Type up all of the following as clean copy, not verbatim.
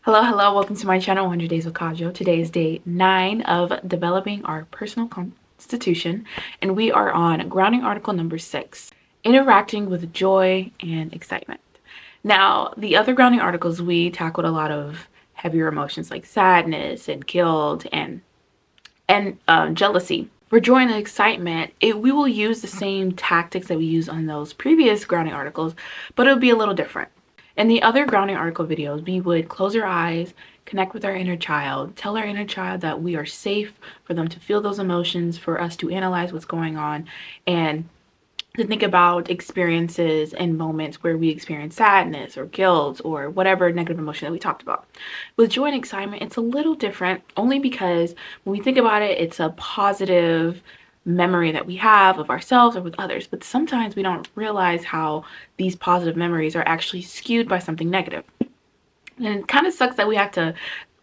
Hello, welcome to my channel, 100 Days with Kajo. Today is day 9 of developing our personal constitution, and we are on grounding article number 6, interacting with joy and excitement. Now, the other grounding articles, we tackled a lot of heavier emotions like sadness and guilt and jealousy. For joy and excitement, we will use the same tactics that we use on those previous grounding articles, but it'll be a little different. In the other grounding article videos, we would close our eyes, connect with our inner child, tell our inner child that we are safe for them to feel those emotions, for us to analyze what's going on, and to think about experiences and moments where we experience sadness or guilt or whatever negative emotion that we talked about. With joy and excitement, it's a little different only because when we think about it, it's a positive memory that we have of ourselves or with others, but sometimes we don't realize how these positive memories are actually skewed by something negative. And it kind of sucks that we have to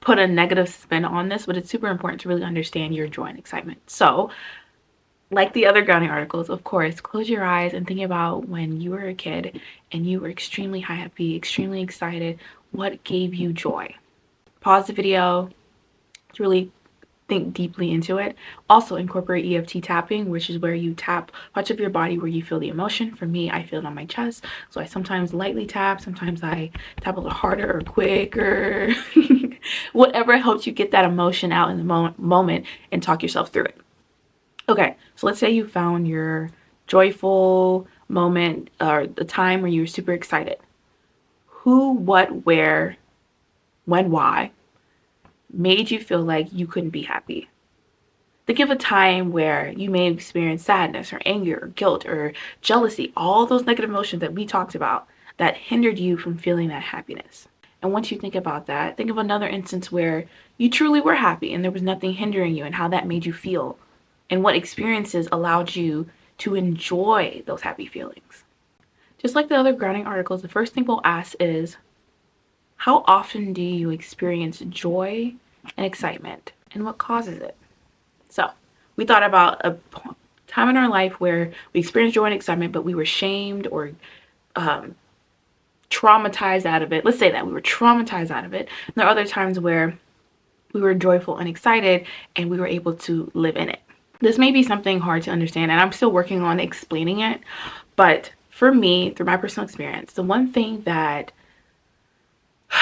put a negative spin on this, but it's super important to really understand your joy and excitement. So like the other grounding articles, of course, close your eyes and think about when you were a kid and you were extremely happy, extremely excited. What gave you joy? Pause the video to really think deeply into it. Also incorporate EFT tapping, which is where you tap parts of your body where you feel the emotion. For me, I feel it on my chest, so I sometimes lightly tap, sometimes I tap a little harder or quicker. Whatever helps you get that emotion out in the moment and talk yourself through it. Okay, so let's say you found your joyful moment or the time where you were super excited. Who, what, where, when, why made you feel like you couldn't be happy? Think of a time where you may have experienced sadness or anger or guilt or jealousy, all those negative emotions that we talked about that hindered you from feeling that happiness. And once you think about that, think of another instance where you truly were happy and there was nothing hindering you and how that made you feel and what experiences allowed you to enjoy those happy feelings. Just like the other grounding articles, the first thing we'll ask is, how often do you experience joy and excitement, and what causes it? So we thought about a time in our life where we experienced joy and excitement, but we were shamed or traumatized out of it. Let's say that we were traumatized out of it. And there are other times where we were joyful and excited and we were able to live in it. This may be something hard to understand, and I'm still working on explaining it, but for me, through my personal experience, the one thing that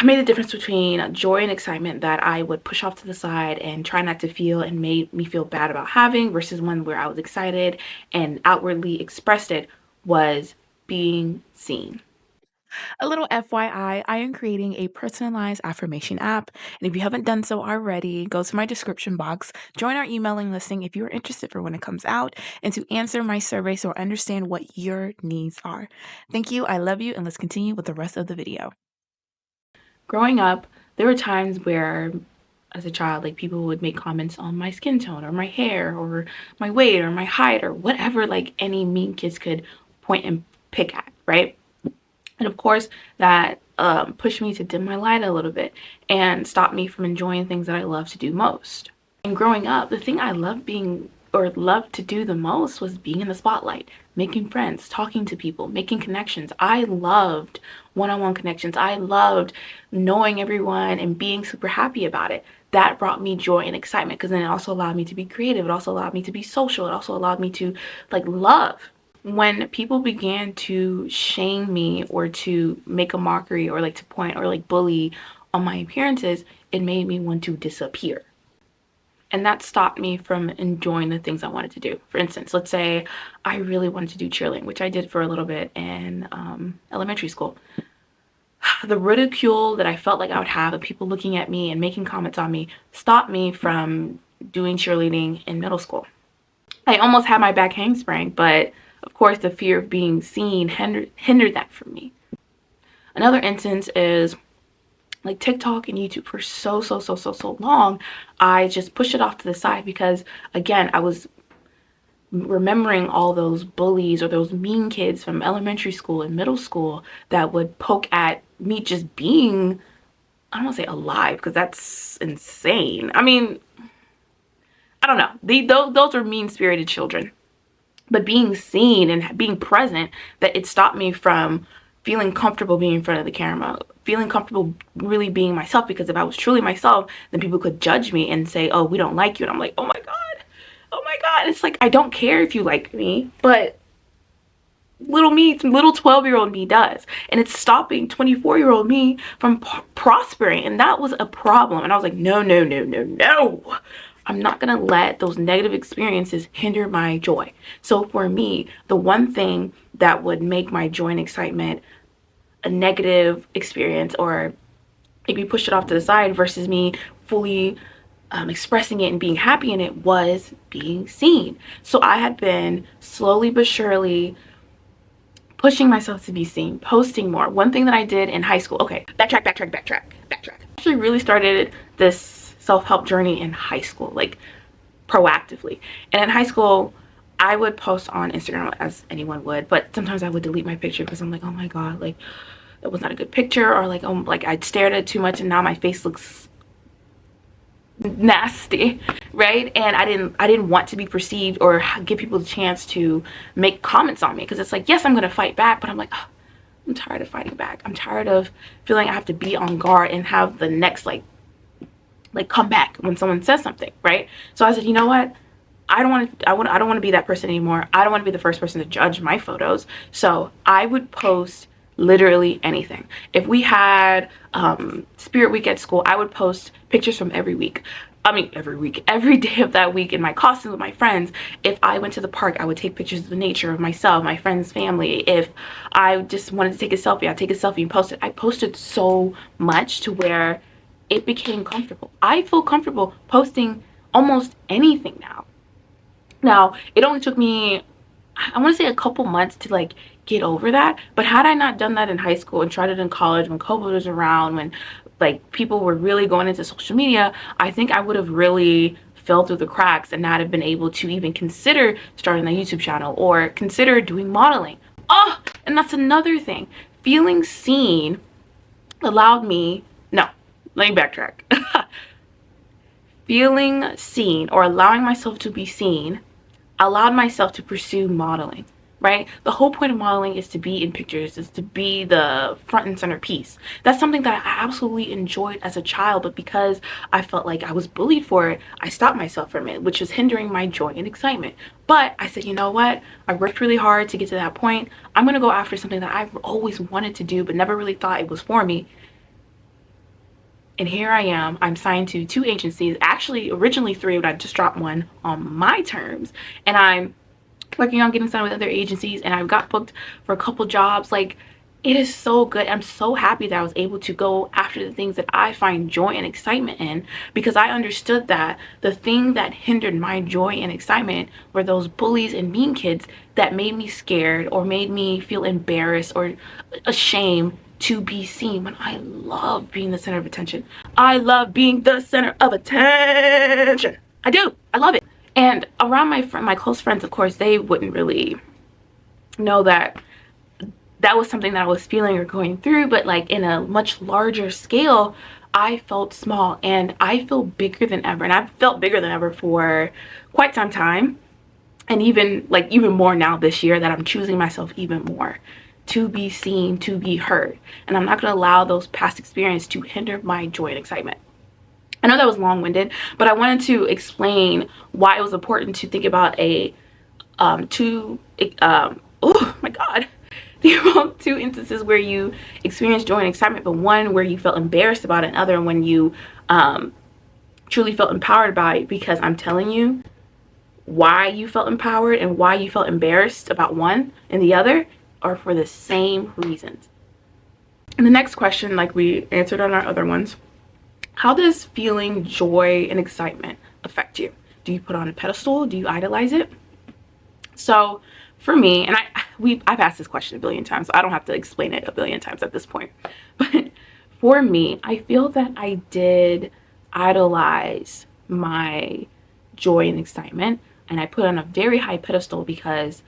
made the difference between joy and excitement that I would push off to the side and try not to feel and made me feel bad about having versus one where I was excited and outwardly expressed it was being seen. A little FYI, I am creating a personalized affirmation app, and if you haven't done so already, go to my description box, join our emailing listing if you're interested for when it comes out, and to answer my survey so I understand what your needs are. Thank you, I love you, and let's continue with the rest of the video. Growing up, there were times where as a child, like people would make comments on my skin tone or my hair or my weight or my height or whatever, like any mean kids could point and pick at, right? And of course, that pushed me to dim my light a little bit and stopped me from enjoying things that I love to do most. And growing up, the thing I loved to do the most was being in the spotlight, making friends, talking to people, making connections. I loved one-on-one connections. I loved knowing everyone and being super happy about it. That brought me joy and excitement because then it also allowed me to be creative. It also allowed me to be social. It also allowed me to love. When people began to shame me or to make a mockery or to point or bully on my appearances, it made me want to disappear. And that stopped me from enjoying the things I wanted to do. For instance, let's say I really wanted to do cheerleading, which I did for a little bit in elementary school. The ridicule that I felt like I would have of people looking at me and making comments on me stopped me from doing cheerleading in middle school. I almost had my back handspring, but of course, the fear of being seen hindered that from me. Another instance is like TikTok and YouTube for so long. I just pushed it off to the side because, again, I was remembering all those bullies or those mean kids from elementary school and middle school that would poke at me just being, I don't want to say alive because that's insane. I mean, I don't know. Those are mean-spirited children. But being seen and being present, that it stopped me from feeling comfortable being in front of the camera, feeling comfortable really being myself, because if I was truly myself, then people could judge me and say, oh, we don't like you. And I'm like, oh my God, oh my God. It's like, I don't care if you like me, but little me, little 12-year-old me does. And it's stopping 24-year-old me from prospering. And that was a problem. And I was like, no, no, no, no, no. I'm not going to let those negative experiences hinder my joy. So for me, the one thing that would make my joy and excitement a negative experience, or maybe push it off to the side versus me fully expressing it and being happy in it, was being seen. So I had been slowly but surely pushing myself to be seen, posting more. One thing that I did in high school, okay, backtrack. Actually really started this self-help journey in high school, like proactively. And in high school, I would post on Instagram as anyone would, but sometimes I would delete my picture because I'm like, oh my God, like that was not a good picture, or like, oh, like I'd stared at it too much and now my face looks nasty, right? And I didn't want to be perceived or give people the chance to make comments on me, because it's like, yes, I'm gonna fight back, but I'm like, oh, I'm tired of fighting back. I'm tired of feeling I have to be on guard and have the next like come back when someone says something, right? So I said, you know what, I don't want to be that person anymore. I don't want to be the first person to judge my photos. So I would post literally anything. If we had Spirit Week at school, I would post pictures from every week. I mean, every day of that week in my costume with my friends. If I went to the park, I would take pictures of the nature, of myself, my friends, family. If I just wanted to take a selfie, I'd take a selfie and post it. I posted so much to where it became comfortable. I feel comfortable posting almost anything now. Now, it only took me, I want to say, a couple months to like get over that. But had I not done that in high school and tried it in college when COVID was around, when like people were really going into social media, I think I would have really fell through the cracks and not have been able to even consider starting a YouTube channel or consider doing modeling. Oh, and that's another thing. Feeling seen allowed me, no, let me backtrack. Feeling seen, or allowing myself to be seen, allowed myself to pursue modeling, right? The whole point of modeling is to be in pictures, is to be the front and center piece. That's something that I absolutely enjoyed as a child, but because I felt like I was bullied for it, I stopped myself from it, which was hindering my joy and excitement. But I said, you know what? I worked really hard to get to that point. I'm gonna go after something that I've always wanted to do, but never really thought it was for me. And here I am. I'm signed to 2 agencies, actually originally 3, but I just dropped one on my terms. And I'm working on getting signed with other agencies, and I've got booked for a couple jobs. Like, it is so good. I'm so happy that I was able to go after the things that I find joy and excitement in, because I understood that the thing that hindered my joy and excitement were those bullies and mean kids that made me scared or made me feel embarrassed or ashamed to be seen, when I love being the center of attention. I love being the center of attention. I do. I love it. And around my close friends, of course, they wouldn't really know that that was something that I was feeling or going through, but like in a much larger scale, I felt small, and I feel bigger than ever. And I've felt bigger than ever for quite some time. And even more now this year, that I'm choosing myself even more to be seen, to be heard. And I'm not going to allow those past experiences to hinder my joy and excitement. I know that was long-winded, but I wanted to explain why it was important to think about oh my God, think about 2 instances where you experienced joy and excitement, but one where you felt embarrassed about it, and other when you truly felt empowered by it. Because I'm telling you, why you felt empowered and why you felt embarrassed about one and the other are for the same reasons. And the next question, like we answered on our other ones, how does feeling joy and excitement affect you? Do you put on a pedestal? Do you idolize it? So for me, and I've asked this question a billion times, so I don't have to explain it a billion times at this point. But for me, I feel that I did idolize my joy and excitement, and I put on a very high pedestal because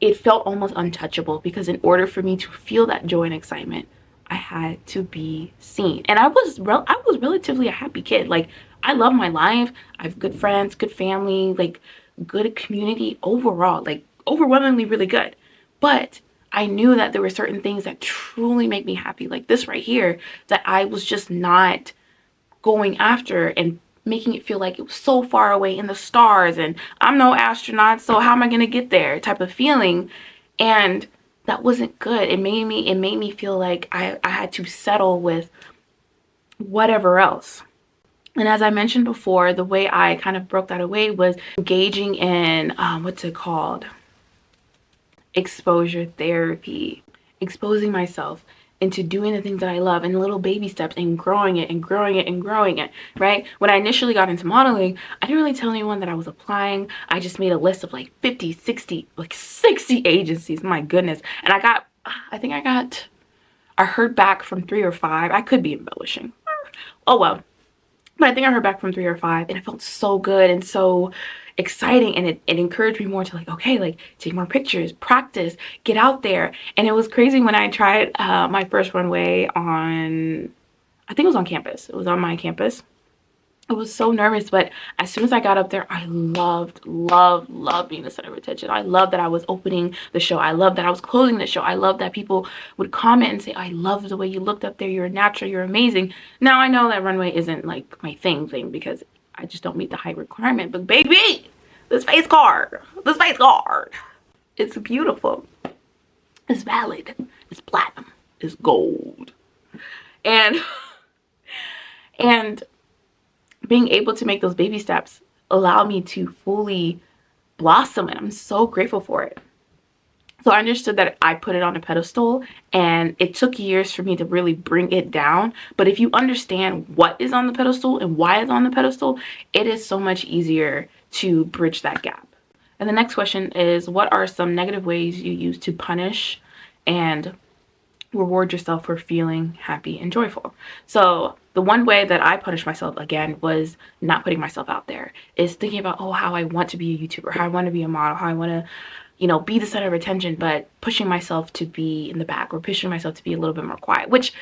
it felt almost untouchable. Because in order for me to feel that joy and excitement, I had to be seen. And I was relatively a happy kid. Like, I love my life. I have good friends, good family, like good community overall, like overwhelmingly really good. But I knew that there were certain things that truly make me happy, like this right here, that I was just not going after and making it feel like it was so far away in the stars and I'm no astronaut, so how am I going to get there type of feeling. And that wasn't good. It made me feel like I had to settle with whatever else. And as I mentioned before, the way I kind of broke that away was engaging in what's it called? Exposure therapy. Exposing myself into doing the things that I love in little baby steps and growing it and growing it and growing it, right? When I initially got into modeling, I didn't really tell anyone that I was applying. I just made a list of like 50, 60, like 60 agencies, my goodness. And I heard back from 3 or 5. I could be embellishing. Oh well. But I think I heard back from 3 or 5 and it felt so good and so exciting, and it encouraged me more to like, okay, like take more pictures, practice, get out there. And it was crazy when I tried my first runway on, I think it was on campus. It was on my campus. I was so nervous, but as soon as I got up there, I loved being the center of attention. I loved that I was opening the show. I loved that I was closing the show. I loved that people would comment and say, I love the way you looked up there. You're natural. You're amazing. Now I know that runway isn't like my thing because I just don't meet the height requirement. But baby, this face card, it's beautiful. It's valid. It's platinum. It's gold. And being able to make those baby steps allow me to fully blossom, and I'm so grateful for it. So I understood that I put it on a pedestal and it took years for me to really bring it down. But if you understand what is on the pedestal and why it's on the pedestal, it is so much easier to bridge that gap. And the next question is, what are some negative ways you use to punish and reward yourself for feeling happy and joyful? So the one way that I punished myself, again, was not putting myself out there. Is thinking about, oh, how I want to be a YouTuber, how I want to be a model, how I want to, be the center of attention, but pushing myself to be in the back or pushing myself to be a little bit more quiet. Which,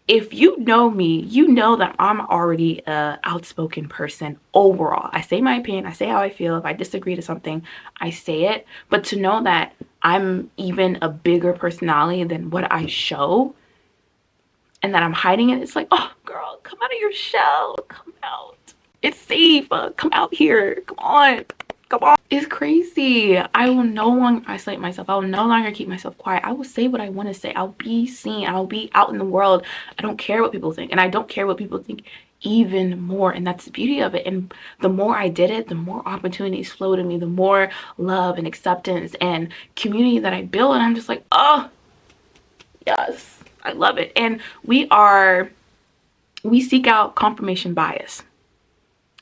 if you know me, you know that I'm already a outspoken person overall. I say my opinion, I say how I feel. If I disagree to something, I say it. But to know that I'm even a bigger personality than what I show, and that I'm hiding it, it's like, oh, girl, come out of your shell. Come out. It's safe. Come out here. Come on. It's crazy. I will no longer isolate myself. I will no longer keep myself quiet. I will say what I want to say. I'll be seen. I'll be out in the world. I don't care what people think. And I don't care what people think even more. And that's the beauty of it. And the more I did it, the more opportunities flow to me, the more love and acceptance and community that I build. And I'm just like, oh, yes, I love it. And we seek out confirmation bias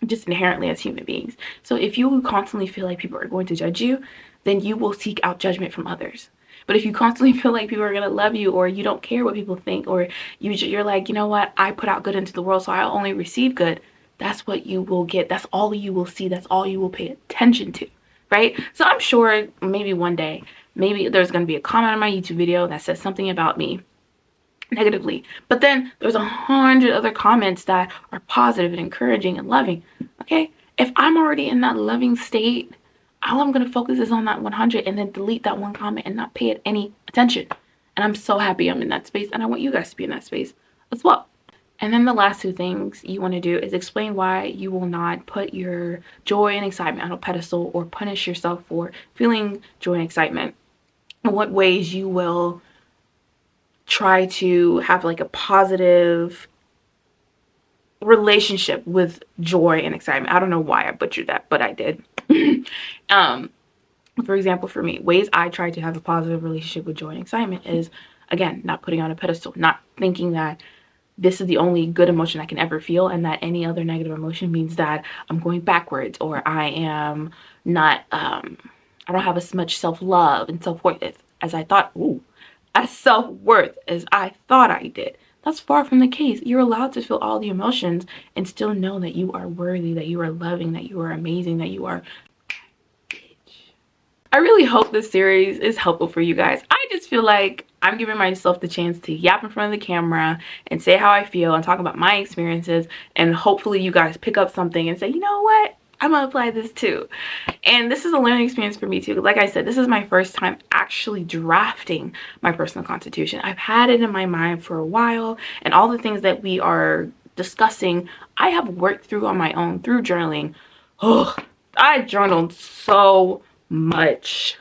just inherently as human beings. So if you constantly feel like people are going to judge you, then you will seek out judgment from others. But if you constantly feel like people are going to love you, or you don't care what people think, or you're like, you know what, I put out good into the world, so I'll only receive good, that's what you will get. That's all you will see. That's all you will pay attention to, right? So I'm sure maybe one day, maybe there's going to be a comment on my YouTube video that says something about me negatively, but then there's 100 other comments that are positive and encouraging and loving. Okay, if I'm already in that loving state, all I'm going to focus is on that 100 and then delete that one comment and not pay it any attention. And I'm so happy I'm in that space, and I want you guys to be in that space as well. And then the last 2 things you want to do is explain why you will not put your joy and excitement on a pedestal or punish yourself for feeling joy and excitement, and what ways you will try to have like a positive relationship with joy and excitement. I don't know why I butchered that, but I did. For example, for me, ways I try to have a positive relationship with joy and excitement is, again, not putting on a pedestal, not thinking that this is the only good emotion I can ever feel, and that any other negative emotion means that I'm going backwards, or I am not, I don't have as much self-love and self-worth as I thought. As self-worth as I thought I did. That's far from the case. You're allowed to feel all the emotions and still know that you are worthy, that you are loving, that you are amazing, that you are. I really hope this series is helpful for you guys. I just feel like I'm giving myself the chance to yap in front of the camera and say how I feel and talk about my experiences, and hopefully you guys pick up something and say, you know what? I'm gonna apply this too. And this is a learning experience for me too. Like I said, this is my first time actually drafting my personal constitution. I've had it in my mind for a while, and all the things that we are discussing, I have worked through on my own through journaling. Oh, I journaled so much.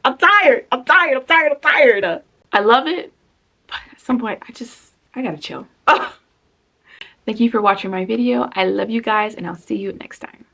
I'm tired. I'm tired. I'm tired. I'm tired. I love it, but at some point, I gotta chill. Thank you for watching my video. I love you guys, and I'll see you next time.